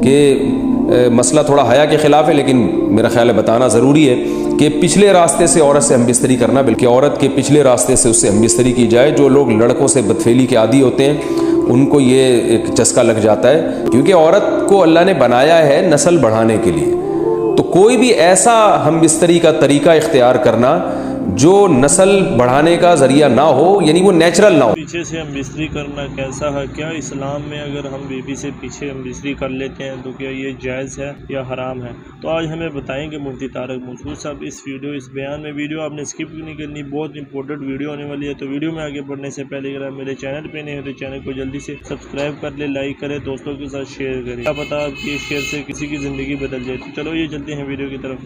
کہ مسئلہ تھوڑا حیا کے خلاف ہے، لیکن میرا خیال ہے بتانا ضروری ہے کہ پچھلے راستے سے عورت سے ہم بستری کرنا، بلکہ عورت کے پچھلے راستے سے اس سے ہم بستری کی جائے۔ جو لوگ لڑکوں سے بدفعلی کے عادی ہوتے ہیں ان کو یہ ایک چسکا لگ جاتا ہے، کیونکہ عورت کو اللہ نے بنایا ہے نسل بڑھانے کے لیے۔ تو کوئی بھی ایسا ہم بستری کا طریقہ اختیار کرنا جو نسل بڑھانے کا ذریعہ نہ ہو، یعنی وہ نیچرل نہ ہو۔ پیچھے سے ہم بستری کرنا کیسا ہے؟ کیا اسلام میں اگر ہم بیوی سے پیچھے ہم بستری کر لیتے ہیں تو کیا یہ جائز ہے یا حرام ہے؟ تو آج ہمیں بتائیں گے مفتی طارق مسعود صاحب اس بیان میں۔ ویڈیو آپ نے اسکپ نہیں کرنی، بہت امپورٹنٹ ویڈیو ہونے والی ہے۔ تو ویڈیو میں آگے بڑھنے سے پہلے اگر آپ میرے چینل پہ نہیں ہو تو چینل کو جلدی سے سبسکرائب کر لے، لائک کرے، دوستوں کے ساتھ شیئر کریں۔ کیا پتہ آپ کی شیئر سے کسی کی زندگی بدل جائے۔ تو چلو یہ چلتے ہیں ویڈیو کی طرف۔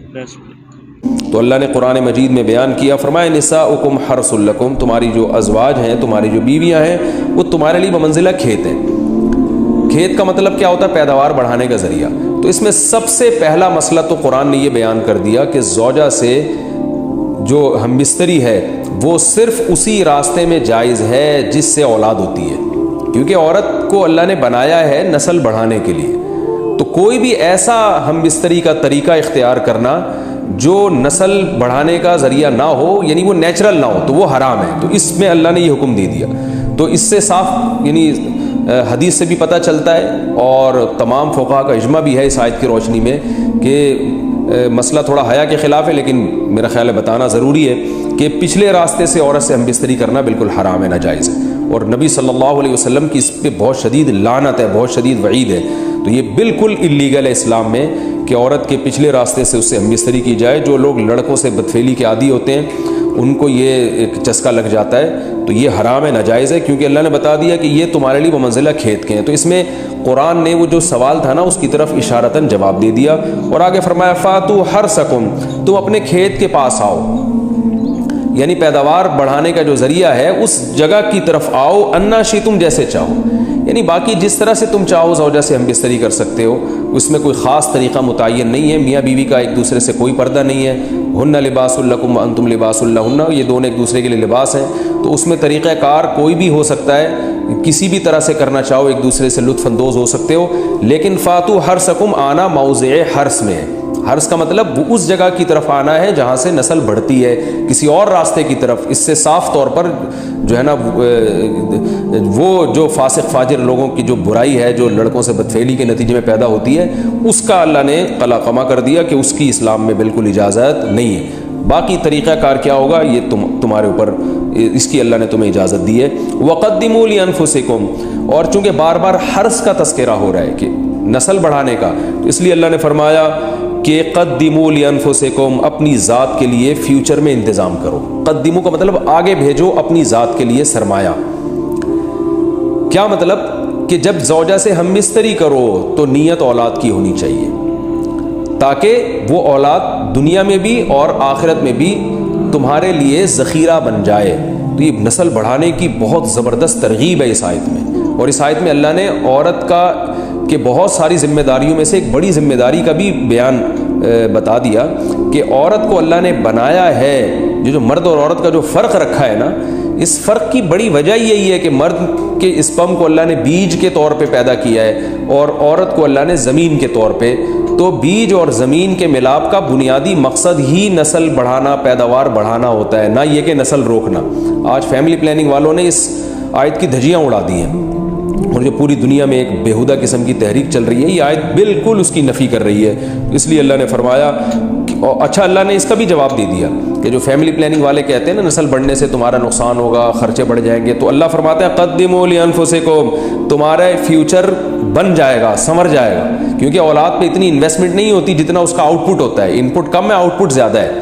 تو اللہ نے قرآن مجید میں بیان کیا، فرمایا نساؤکم حرث لکم، تمہاری جو ازواج ہیں، تمہاری جو بیویاں ہیں، وہ تمہارے لیے بمنزلہ کھیت ہیں۔ کھیت کا مطلب کیا ہوتا ہے؟ پیداوار بڑھانے کا ذریعہ۔ تو اس میں سب سے پہلا مسئلہ تو قرآن نے یہ بیان کر دیا کہ زوجہ سے جو ہم بستری ہے وہ صرف اسی راستے میں جائز ہے جس سے اولاد ہوتی ہے، کیونکہ عورت کو اللہ نے بنایا ہے نسل بڑھانے کے لیے۔ تو کوئی بھی ایسا ہم بستری کا طریقہ اختیار کرنا جو نسل بڑھانے کا ذریعہ نہ ہو، یعنی وہ نیچرل نہ ہو، تو وہ حرام ہے۔ تو اس میں اللہ نے یہ حکم دے دیا۔ تو اس سے صاف یعنی حدیث سے بھی پتہ چلتا ہے، اور تمام فقہاء کا اجماع بھی ہے اس آیت کی روشنی میں کہ مسئلہ تھوڑا حیا کے خلاف ہے، لیکن میرا خیال ہے بتانا ضروری ہے کہ پچھلے راستے سے عورت سے ہم بستری کرنا بالکل حرام ہے، ناجائز ہے۔ اور نبی صلی اللہ علیہ وسلم کی اس پہ بہت شدید لعنت ہے، بہت شدید وعید ہے۔ تو یہ بالکل اللیگل ہے اسلام میں کہ عورت کے پچھلے راستے سے اس سے ہم بستری کی جائے۔ جو لوگ لڑکوں سے بدفعلی کے عادی ہوتے ہیں ان کو یہ ایک چسکا لگ جاتا ہے، تو یہ حرام ہے، ناجائز ہے، کیونکہ اللہ نے بتا دیا کہ یہ تمہارے لیے بمنزلہ کھیت کے ہیں۔ تو اس میں قرآن نے وہ جو سوال تھا نا اس کی طرف اشارتاً جواب دے دیا، اور آگے فرمایا فاتو حرثکم، تم اپنے کھیت کے پاس آؤ، یعنی پیداوار بڑھانے کا جو ذریعہ ہے اس جگہ کی طرف آؤ، انا شئتم، جیسے چاہو، یعنی باقی جس طرح سے تم چاہو زوجہ سے ہم بستری کر سکتے ہو، اس میں کوئی خاص طریقہ متعین نہیں ہے۔ میاں بیوی کا ایک دوسرے سے کوئی پردہ نہیں ہے۔ ہن لباس لکم وانتم لباس لہن، یہ دونوں ایک دوسرے کے لیے لباس ہیں۔ تو اس میں طریقہ کار کوئی بھی ہو سکتا ہے، کسی بھی طرح سے کرنا چاہو ایک دوسرے سے لطف اندوز ہو سکتے ہو، لیکن فاتو حرثکم آنا موضع حرث میں ہے۔ حرث کا مطلب وہ اس جگہ کی طرف آنا ہے جہاں سے نسل بڑھتی ہے، کسی اور راستے کی طرف۔ اس سے صاف طور پر جو ہے نا وہ جو فاسق فاجر لوگوں کی جو برائی ہے، جو لڑکوں سے بدفعلی کے نتیجے میں پیدا ہوتی ہے، اس کا اللہ نے قلع کر دیا کہ اس کی اسلام میں بالکل اجازت نہیں ہے۔ باقی طریقہ کار کیا ہوگا یہ تمہارے اوپر، اس کی اللہ نے تمہیں اجازت دی ہے۔ وقدموا لانفسکم، اور چونکہ بار بار حرث کا تذکرہ ہو رہا ہے کہ نسل بڑھانے کا، تو اس لیے اللہ نے فرمایا کہ قدموا لانفسکم، اپنی ذات کے لیے فیوچر میں انتظام کرو۔ قدموا کا مطلب آگے بھیجو اپنی ذات کے لیے سرمایہ۔ کیا مطلب؟ کہ جب زوجہ سے ہم بستری کرو تو نیت اولاد کی ہونی چاہیے، تاکہ وہ اولاد دنیا میں بھی اور آخرت میں بھی تمہارے لیے ذخیرہ بن جائے۔ تو یہ نسل بڑھانے کی بہت زبردست ترغیب ہے اس آیت میں، اور اس آیت میں اللہ نے عورت کا کہ بہت ساری ذمہ داریوں میں سے ایک بڑی ذمہ داری کا بھی بیان بتا دیا کہ عورت کو اللہ نے بنایا ہے، جو مرد اور عورت کا جو فرق رکھا ہے نا، اس فرق کی بڑی وجہ یہی ہے کہ مرد کے اسپرم کو اللہ نے بیج کے طور پہ پیدا کیا ہے، اور عورت کو اللہ نے زمین کے طور پہ۔ تو بیج اور زمین کے ملاپ کا بنیادی مقصد ہی نسل بڑھانا، پیداوار بڑھانا ہوتا ہے، نہ یہ کہ نسل روکنا۔ آج فیملی پلاننگ والوں نے اس آیت کی دھجیاں اڑا دی ہیں، اور جو پوری دنیا میں ایک بیہودہ قسم کی تحریک چل رہی ہے، یہ آیت بالکل اس کی نفی کر رہی ہے۔ اس لیے اللہ نے فرمایا، اچھا اللہ نے اس کا بھی جواب دے دیا کہ جو فیملی پلاننگ والے کہتے ہیں نا نسل بڑھنے سے تمہارا نقصان ہوگا، خرچے بڑھ جائیں گے، تو اللہ فرماتا ہے قدموا لانفسکم، تمہارا فیوچر بن جائے گا، سنور جائے گا، کیونکہ اولاد پہ اتنی انویسٹمنٹ نہیں ہوتی جتنا اس کا آؤٹ پٹ ہوتا ہے۔ ان پٹ کم ہے، آؤٹ پٹ زیادہ ہے،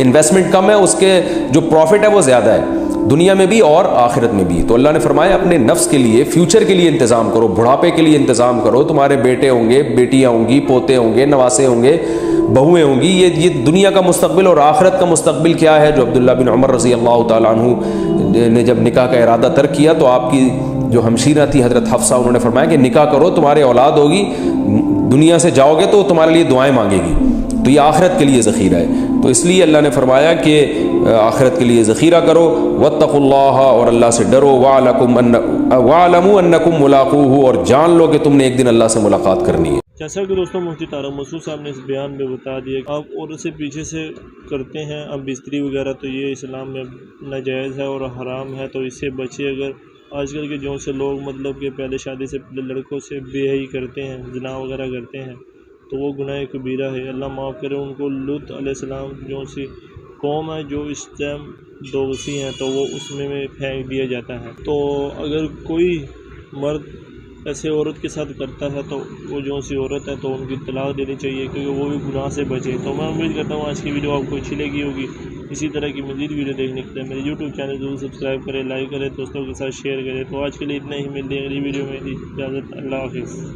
انویسٹمنٹ کم ہے، اس کے جو پروفٹ ہے وہ زیادہ ہے، دنیا میں بھی اور آخرت میں بھی۔ تو اللہ نے فرمایا اپنے نفس کے لیے، فیوچر کے لیے انتظام کرو، بڑھاپے کے لیے انتظام کرو۔ تمہارے بیٹے ہوں گے، بیٹیاں ہوں گی، پوتے ہوں گے، نواسے ہوں گے، بہویں ہوں گی۔ یہ دنیا کا مستقبل اور آخرت کا مستقبل کیا ہے؟ جو عبداللہ بن عمر رضی اللہ تعالیٰ عنہ نے جب نکاح کا ارادہ ترک کیا تو آپ کی جو ہمشیرہ تھی حضرت حفصہ، انہوں نے فرمایا کہ نکاح کرو، تمہارے اولاد ہوگی، دنیا سے جاؤ گے تو تمہارے لیے دعائیں مانگے گی، تو یہ آخرت کے لیے ذخیرہ ہے۔ تو اس لیے اللہ نے فرمایا کہ آخرت کے لیے ذخیرہ کرو، واتقوا اللہ، اور اللہ سے ڈرو، واعلموا انکم ملاقوہ، اور جان لو کہ تم نے ایک دن اللہ سے ملاقات کرنی ہے۔ جیسا کہ دوستوں مفتی طارق مسعود صاحب نے اس بیان میں بتا دیا کہ آپ عورت سے پیچھے سے کرتے ہیں اب بستری وغیرہ تو یہ اسلام میں ناجائز ہے اور حرام ہے، تو اس سے بچے۔ اگر آج کل کے جو سے لوگ مطلب کہ پہلے شادی سے پہلے لڑکوں سے بے حیائی کرتے ہیں، زنا وغیرہ کرتے ہیں، تو وہ گناہ کبیرہ ہے، اللہ معاف کرے ان کو۔ لوط علیہ السلام جو سی قوم ہے جو اس ٹائم دوغسی ہیں تو وہ اس میں پھینک دیا جاتا ہے۔ تو اگر کوئی مرد ایسے عورت کے ساتھ کرتا ہے تو وہ جو سی عورت ہے تو ان کی طلاق دینی چاہیے، کیونکہ وہ بھی گناہ سے بچے۔ تو میں امید کرتا ہوں آج کی ویڈیو آپ کو اچھی لگی ہوگی۔ اسی طرح کی مزید ویڈیو دیکھنے کے لیے میرے یوٹیوب چینل ضرور سبسکرائب کریں، لائک کریں، دوستوں کے ساتھ شیئر کریں۔ تو آج کے لیے اتنا ہی، ملتے ہیں اگلی ویڈیو میں، اجازت، اللہ حافظ۔